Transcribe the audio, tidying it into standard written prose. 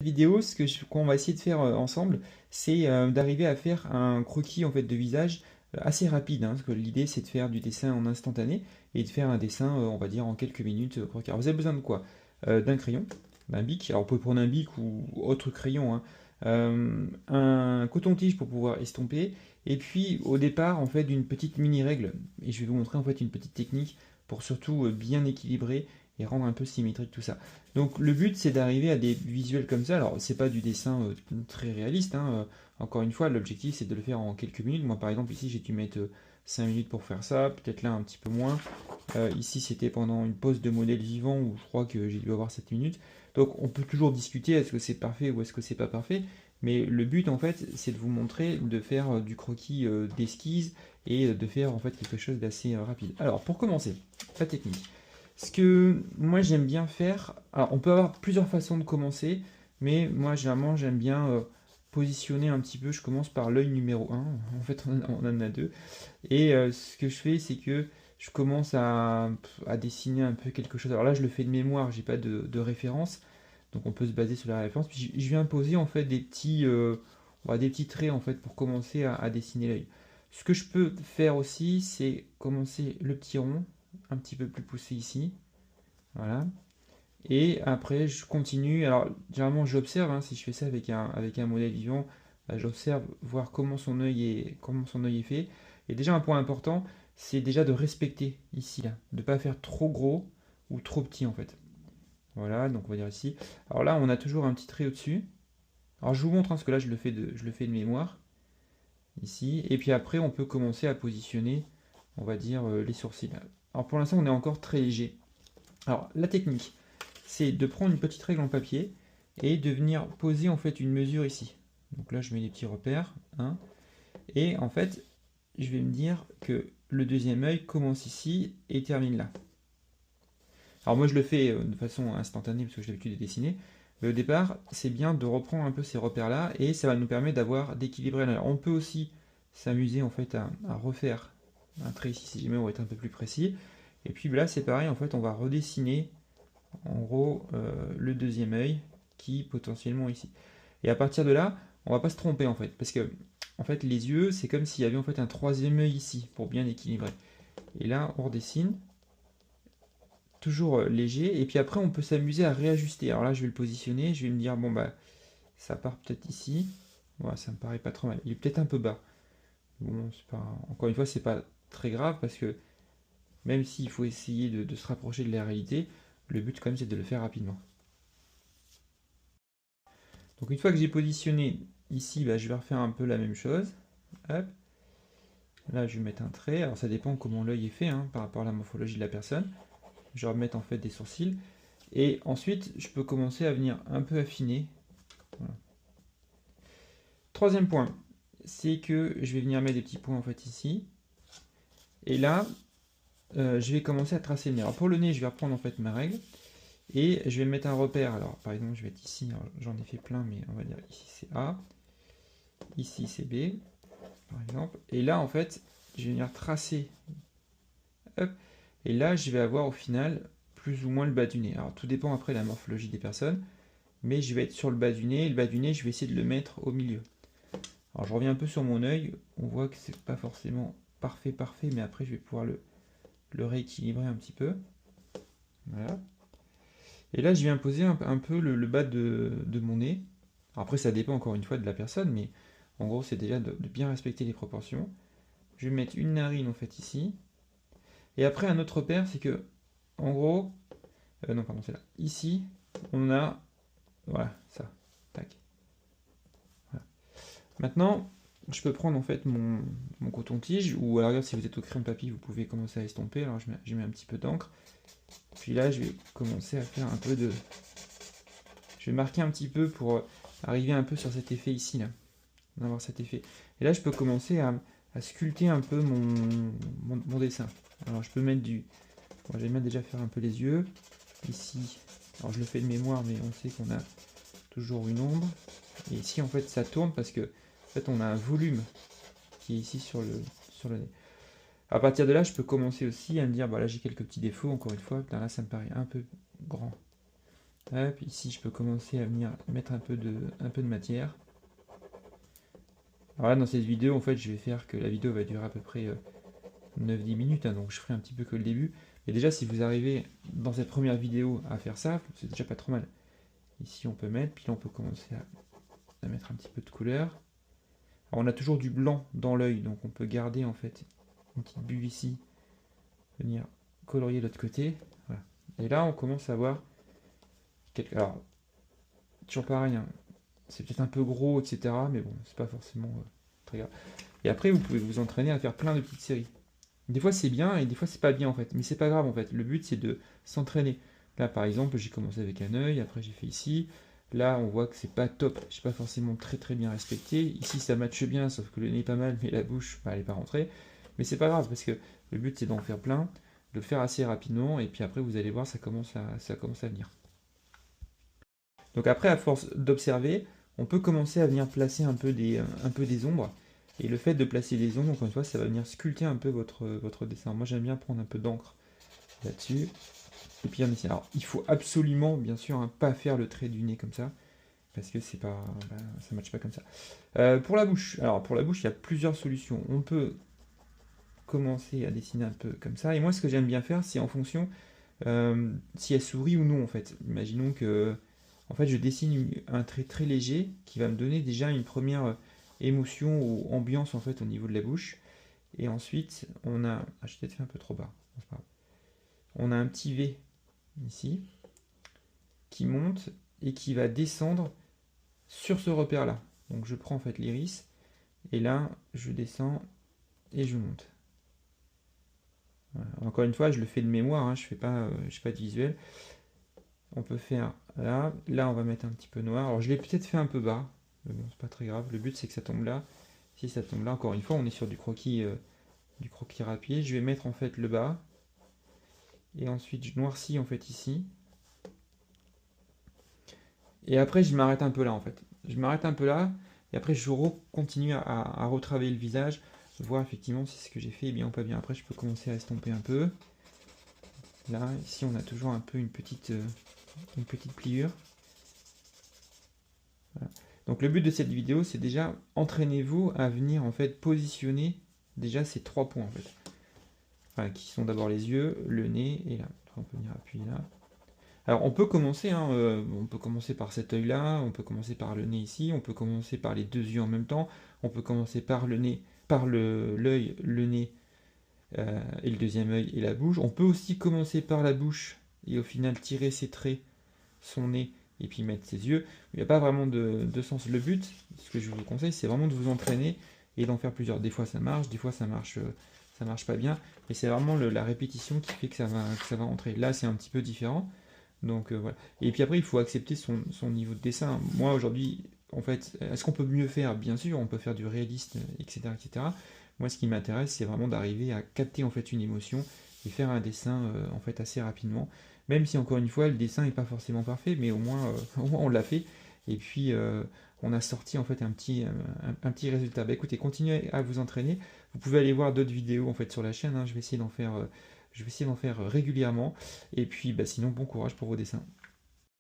vidéo, qu'on va essayer de faire ensemble, c'est d'arriver à faire un croquis en fait de visage assez rapide, hein, parce que l'idée c'est de faire du dessin en instantané et de faire un dessin, on va dire en quelques minutes croquis. Alors vous avez besoin de quoi? D'un crayon, d'un bic. Alors vous pouvez prendre un bic ou autre crayon, hein. Un coton-tige pour pouvoir estomper, et puis au départ en fait d'une petite mini règle. Et je vais vous montrer en fait une petite technique pour surtout bien équilibrer et rendre un peu symétrique tout ça. Donc le but c'est d'arriver à des visuels comme ça. Alors c'est pas du dessin très réaliste, hein. Encore une fois, l'objectif c'est de le faire en quelques minutes. Moi par exemple ici j'ai dû mettre 5 minutes pour faire ça, peut-être là un petit peu moins. Ici c'était pendant une pause de modèle vivant où je crois que j'ai dû avoir 7 minutes. Donc on peut toujours discuter est-ce que c'est parfait ou est-ce que c'est pas parfait. Mais le but en fait c'est de vous montrer de faire du croquis d'esquisse et de faire en fait quelque chose d'assez rapide. Alors pour commencer, la technique. Ce que moi j'aime bien faire, alors on peut avoir plusieurs façons de commencer, mais moi généralement j'aime bien positionner un petit peu, je commence par l'œil numéro un. En fait on en a deux, et ce que je fais c'est que je commence à dessiner un peu quelque chose. Alors là je le fais de mémoire, j'ai pas de référence, donc on peut se baser sur la référence, puis je viens poser en fait des petits traits en fait pour commencer à dessiner l'œil. Ce que je peux faire aussi c'est commencer le petit rond, un petit peu plus poussé ici, voilà. Et après, je continue. Alors, généralement, j'observe, hein, si je fais ça avec un modèle vivant, j'observe voir comment son œil est fait. Et déjà, un point important, c'est déjà de respecter ici, là. De ne pas faire trop gros ou trop petit, en fait. Voilà, donc on va dire ici. Alors là, on a toujours un petit trait au-dessus. Alors, je vous montre, hein, parce que là, je le fais de mémoire, ici. Et puis après, on peut commencer à positionner, on va dire, les sourcils. Alors, pour l'instant, on est encore très léger. Alors, la technique, c'est de prendre une petite règle en papier et de venir poser en fait une mesure ici. Donc là, je mets des petits repères, hein, et en fait, je vais me dire que le deuxième œil commence ici et termine là. Alors moi, je le fais de façon instantanée parce que j'ai l'habitude de dessiner, mais au départ, c'est bien de reprendre un peu ces repères-là et ça va nous permettre d'équilibrer. Alors, on peut aussi s'amuser en fait à refaire un trait ici si jamais on va être un peu plus précis. Et puis là, c'est pareil, en fait, on va redessiner en gros le deuxième œil qui potentiellement ici. Et à partir de là, on va pas se tromper en fait, parce que en fait les yeux, c'est comme s'il y avait en fait un troisième œil ici pour bien équilibrer. Et là, on redessine, toujours léger, et puis après on peut s'amuser à réajuster. Alors là, je vais le positionner, je vais me dire bon bah ça part peut-être ici. Voilà, ça me paraît pas trop mal. Il est peut-être un peu bas. Bon, c'est pas, encore une fois, c'est pas très grave parce que même s'il faut essayer de se rapprocher de la réalité, le but quand même c'est de le faire rapidement. Donc une fois que j'ai positionné ici, bah, je vais refaire un peu la même chose. Hop. Là, je vais mettre un trait. Alors ça dépend comment l'œil est fait, hein, par rapport à la morphologie de la personne. Je vais remettre en fait des sourcils. Et ensuite, je peux commencer à venir un peu affiner. Voilà. Troisième point, c'est que je vais venir mettre des petits points en fait ici. Et là, je vais commencer à tracer le nez. Alors pour le nez, je vais reprendre en fait ma règle. Et je vais mettre un repère. Alors par exemple, je vais être ici. J'en ai fait plein, mais on va dire ici c'est A. Ici c'est B, par exemple. Et là, en fait, je vais venir tracer. Hop. Et là, je vais avoir au final plus ou moins le bas du nez. Alors tout dépend après de la morphologie des personnes. Mais je vais être sur le bas du nez. Et le bas du nez, je vais essayer de le mettre au milieu. Alors je reviens un peu sur mon œil. On voit que c'est pas forcément parfait, mais après je vais pouvoir le rééquilibrer un petit peu. Voilà. Et là, je viens poser un peu le bas de mon nez. Alors après, ça dépend encore une fois de la personne, mais en gros, c'est déjà de bien respecter les proportions. Je vais mettre une narine en fait ici. Et après, un autre repère, c'est que, en gros, non, pardon, c'est là. Ici, on a, voilà, ça, tac. Voilà. Maintenant, je peux prendre en fait mon coton-tige, ou alors si vous êtes au crayon de papier, vous pouvez commencer à estomper. Alors je mets un petit peu d'encre. Puis là, je vais commencer à faire un peu de... Je vais marquer un petit peu pour arriver un peu sur cet effet ici, là. D'avoir cet effet. Et là, je peux commencer à sculpter un peu mon dessin. Alors, je peux mettre du... Bon, j'aime bien déjà faire un peu les yeux. Ici, alors je le fais de mémoire, mais on sait qu'on a toujours une ombre. Et ici, en fait, ça tourne parce que, en fait, on a un volume qui est ici sur le nez. À partir de là, je peux commencer aussi à me dire, bah là, j'ai quelques petits défauts, encore une fois. Putain, là, ça me paraît un peu grand. Hop, ici je peux commencer à venir mettre un peu de matière. Alors là dans cette vidéo en fait je vais faire que la vidéo va durer à peu près 9-10 minutes, hein, donc je ferai un petit peu que le début. Et déjà si vous arrivez dans cette première vidéo à faire ça, c'est déjà pas trop mal. Ici on peut mettre, puis là on peut commencer à mettre un petit peu de couleur. Alors on a toujours du blanc dans l'œil, donc on peut garder en fait une petite bulle ici, venir colorier l'autre côté. Voilà. Et là on commence à voir quelques... Alors, toujours pareil, hein, c'est peut-être un peu gros, etc. Mais bon, c'est pas forcément très grave. Et après, vous pouvez vous entraîner à faire plein de petites séries. Des fois, c'est bien et des fois, c'est pas bien en fait. Mais c'est pas grave en fait. Le but, c'est de s'entraîner. Là, par exemple, j'ai commencé avec un œil, après, j'ai fait ici. Là, on voit que c'est pas top. Je suis pas forcément très très bien respecté. Ici, ça matche bien, sauf que le nez est pas mal, mais la bouche, bah, elle est pas rentrée. Mais c'est pas grave parce que le but, c'est d'en faire plein, de le faire assez rapidement. Et puis après, vous allez voir, ça commence à venir. Donc après, à force d'observer, on peut commencer à venir placer un peu des ombres. Et le fait de placer des ombres, encore une fois, ça va venir sculpter un peu votre dessin. Moi, j'aime bien prendre un peu d'encre là-dessus. Et puis, on essaie. Alors, il faut absolument, bien sûr, hein, pas faire le trait du nez comme ça. Parce que c'est pas, ça ne matche pas comme ça. Pour la bouche, alors pour la bouche, il y a plusieurs solutions. On peut commencer à dessiner un peu comme ça. Et moi, ce que j'aime bien faire, c'est en fonction si elle sourit ou non, en fait. Imaginons que en fait, je dessine un trait très léger qui va me donner déjà une première émotion ou ambiance en fait au niveau de la bouche. Et ensuite, on a... Ah, j'ai peut-être fait un peu trop bas. C'est pas grave. On a un petit V ici qui monte et qui va descendre sur ce repère-là. Donc je prends en fait l'iris et là, je descends et je monte. Voilà. Encore une fois, je le fais de mémoire, hein, je fais pas de visuel. On peut faire là, là on va mettre un petit peu noir. Alors je l'ai peut-être fait un peu bas, mais bon c'est pas très grave. Le but c'est que ça tombe là. Si ça tombe là, encore une fois, on est sur du croquis rapide. Je vais mettre en fait le bas. Et ensuite je noircis en fait ici. Et après je m'arrête un peu là en fait. Je m'arrête un peu là. Et après je continue à retravailler le visage. Voir effectivement si ce que j'ai fait est bien ou pas bien. Après je peux commencer à estomper un peu. Là, ici on a toujours un peu une petite pliure. Voilà. Donc le but de cette vidéo, c'est déjà entraînez-vous à venir en fait positionner déjà ces trois points en fait. Enfin, qui sont d'abord les yeux, le nez et là. On peut venir appuyer là. Alors on peut commencer, hein, on peut commencer par cet œil-là, on peut commencer par le nez ici, on peut commencer par les deux yeux en même temps, on peut commencer par le nez, par l'œil, le nez et le deuxième œil et la bouche. On peut aussi commencer par la bouche et au final tirer ses traits, son nez et puis mettre ses yeux. Il n'y a pas vraiment de sens. Le but, ce que je vous conseille, c'est vraiment de vous entraîner et d'en faire plusieurs. Des fois ça marche, des fois ça marche pas bien. Mais c'est vraiment la répétition qui fait que ça va rentrer. Là c'est un petit peu différent. Donc voilà. Et puis après il faut accepter son niveau de dessin. Moi aujourd'hui, en fait, est-ce qu'on peut mieux faire? Bien sûr, on peut faire du réaliste, etc. etc. Moi ce qui m'intéresse, c'est vraiment d'arriver à capter en fait une émotion et faire un dessin en fait assez rapidement. Même si encore une fois le dessin n'est pas forcément parfait, mais au moins, au moins on l'a fait. Et puis on a sorti en fait un petit résultat. Bah écoutez, continuez à vous entraîner. Vous pouvez aller voir d'autres vidéos en fait sur la chaîne, hein. Je vais essayer d'en faire régulièrement. Et puis bah, sinon bon courage pour vos dessins.